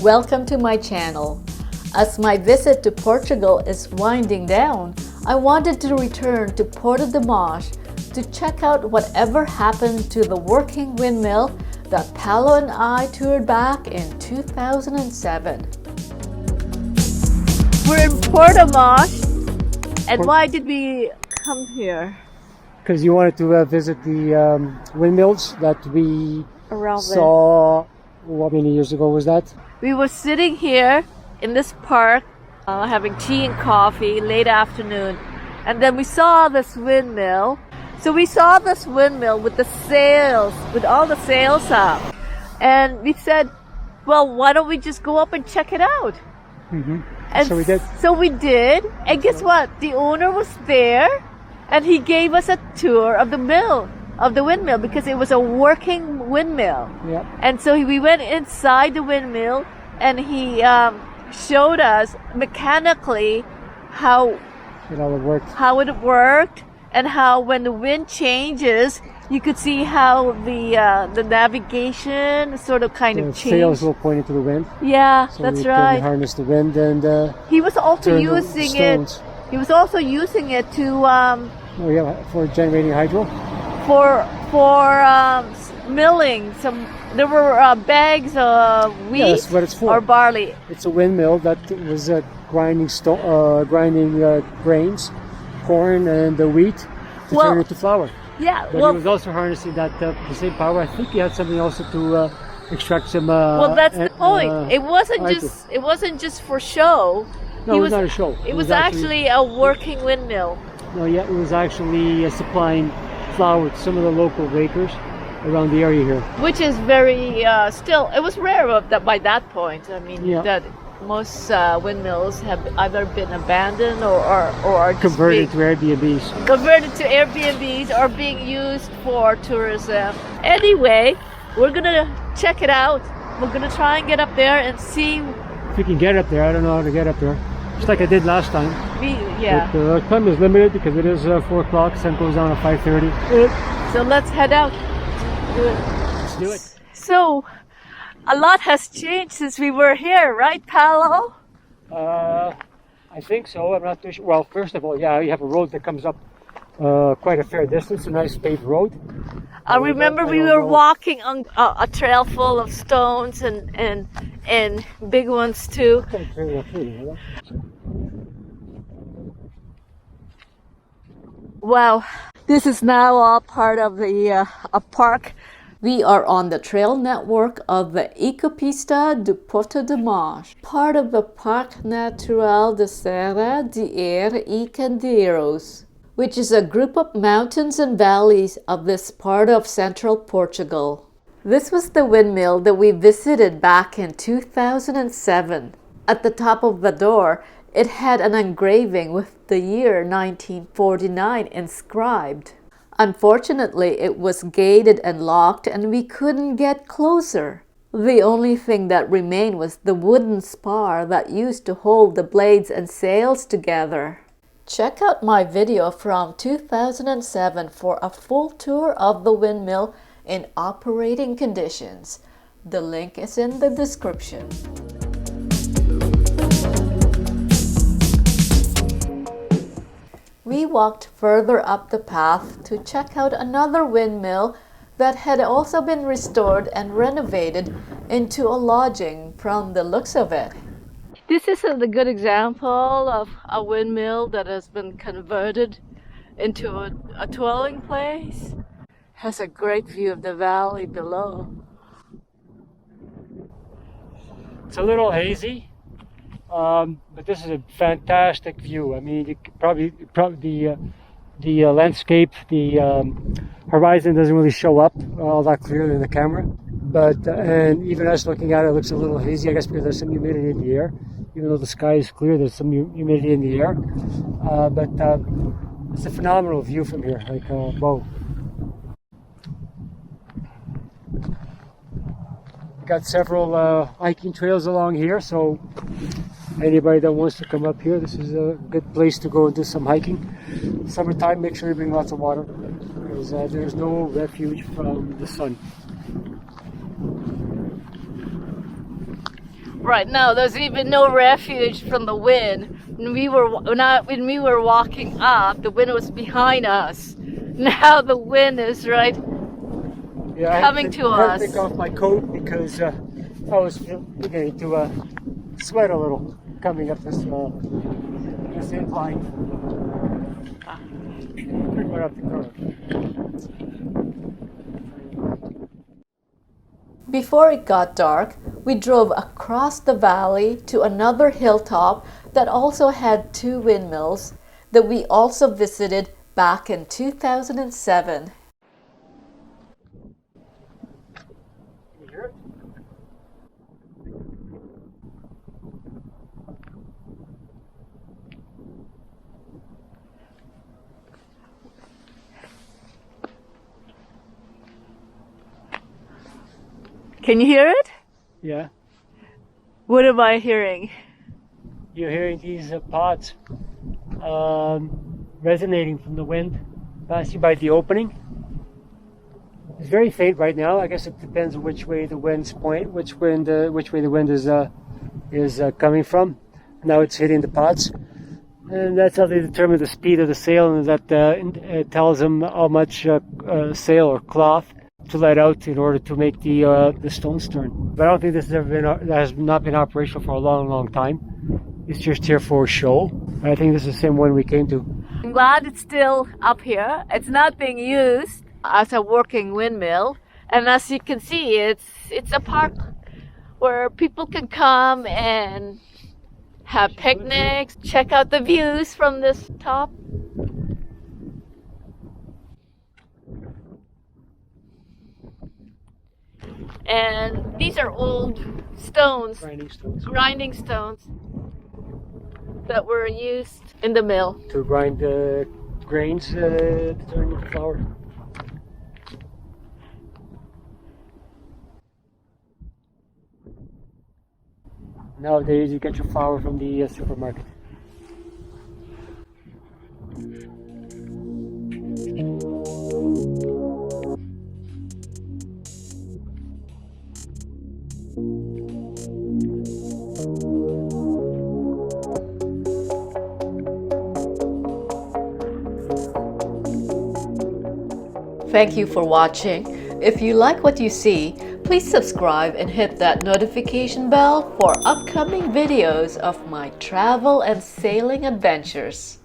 Welcome to my channel. As my visit to Portugal is winding down, I wanted to return to Porto de Mós to check out whatever happened to the working windmill that Paolo and I toured back in 2007. We're in Porto de Mós, and why did we come here? Because you wanted to visit the windmills that we Around saw, what many years ago was that? We were sitting here in this park having tea and coffee late afternoon, and then we saw this windmill. So we saw this windmill with the sails, with all the sails up, and we said, well, why don't we just go up and check it out? Mm-hmm. And so we did. So we did, and guess what? The owner was there, and he gave us a tour of the windmill, because it was a working windmill. Yeah. And so we went inside the windmill, and he showed us mechanically how it worked, and how when the wind changes, you could see how the navigation sort of kind of changed. The sails will point into the wind. Yeah, so that's we right. Can harness the wind, and he was also using it. He was also using it to for generating hydro. For milling some. There were bags of wheat, yeah, that's what it's for. Or barley. It's a windmill that was grinding grains, corn and the wheat to turn it to flour. Yeah, but he was also harnessing that the same power. I think he had something also to extract some. Well, that's the point. It wasn't just for show. No, it was not a show. It was actually a working windmill. No, yeah, it was actually supplying flour to some of the local bakers around the area here. Which is very still. It was rare by that point. I mean, that most windmills have either been abandoned or are converted to Airbnbs. Converted to Airbnbs or being used for tourism. Anyway, we're gonna check it out. We're gonna try and get up there and see if we can get up there. I don't know how to get up there. Just like I did last time. Yeah. But time is limited because it is 4 o'clock. Sun goes down at 5:30. So let's head out. Let's do it. So, a lot has changed since we were here, right, Paolo? I think so. I'm not too sure. Well, first of all, yeah, you have a road that comes up quite a fair distance, a nice paved road. I remember we were walking on a trail full of stones and big ones too. Wow, this is now all part of a park. We are on the trail network of the Ecopista do Porto de Mós, part of the Parque Natural de Serra de Aire e Candeiros, which is a group of mountains and valleys of this part of central Portugal. This was the windmill that we visited back in 2007. At the top of the door, it had an engraving with the year 1949 inscribed. Unfortunately, it was gated and locked, and we couldn't get closer. The only thing that remained was the wooden spar that used to hold the blades and sails together. Check out my video from 2007 for a full tour of the windmill in operating conditions. The link is in the description. We walked further up the path to check out another windmill that had also been restored and renovated into a lodging from the looks of it. This is a good example of a windmill that has been converted into a dwelling place. Has a great view of the valley below. It's a little hazy, but this is a fantastic view. I mean, you could probably the landscape, the horizon doesn't really show up all that clearly in the camera. But and even us looking at it, looks a little hazy. I guess because there's some humidity in the air. Even though the sky is clear, there's some humidity in the air. But it's a phenomenal view from here. Like, whoa. We've got several hiking trails along here, so anybody that wants to come up here, this is a good place to go and do some hiking. Summertime, make sure you bring lots of water, because there's no refuge from the sun. right now. There's even no refuge from the wind. When we were walking up, the wind was behind us. Now the wind is right coming to I had us. to take off my coat because I was beginning to sweat a little coming up this incline. Right up the curve. Before it got dark, we drove across the valley to another hilltop that also had 2 windmills that we also visited back in 2007. You hear it? Can you hear it? Yeah. What am I hearing? You're hearing these pods resonating from the wind passing by the opening. It's very faint right now. I guess it depends on which way the winds point, which way the wind is coming from. Now it's hitting the pods, and that's how they determine the speed of the sail, and that it tells them how much sail or cloth to let out in order to make the stones turn. But I don't think this has not been operational for a long time. It's just here for show. I think this is the same one we came to. I'm glad it's still up here. It's not being used as a working windmill, and as you can see, it's a park where people can come and have picnics, check out the views from this top. And these are old stones, grinding stones that were used in the mill. To grind the grains to turn into flour. Nowadays you get your flour from the supermarket. Thank you for watching. If you like what you see, please subscribe and hit that notification bell for upcoming videos of my travel and sailing adventures.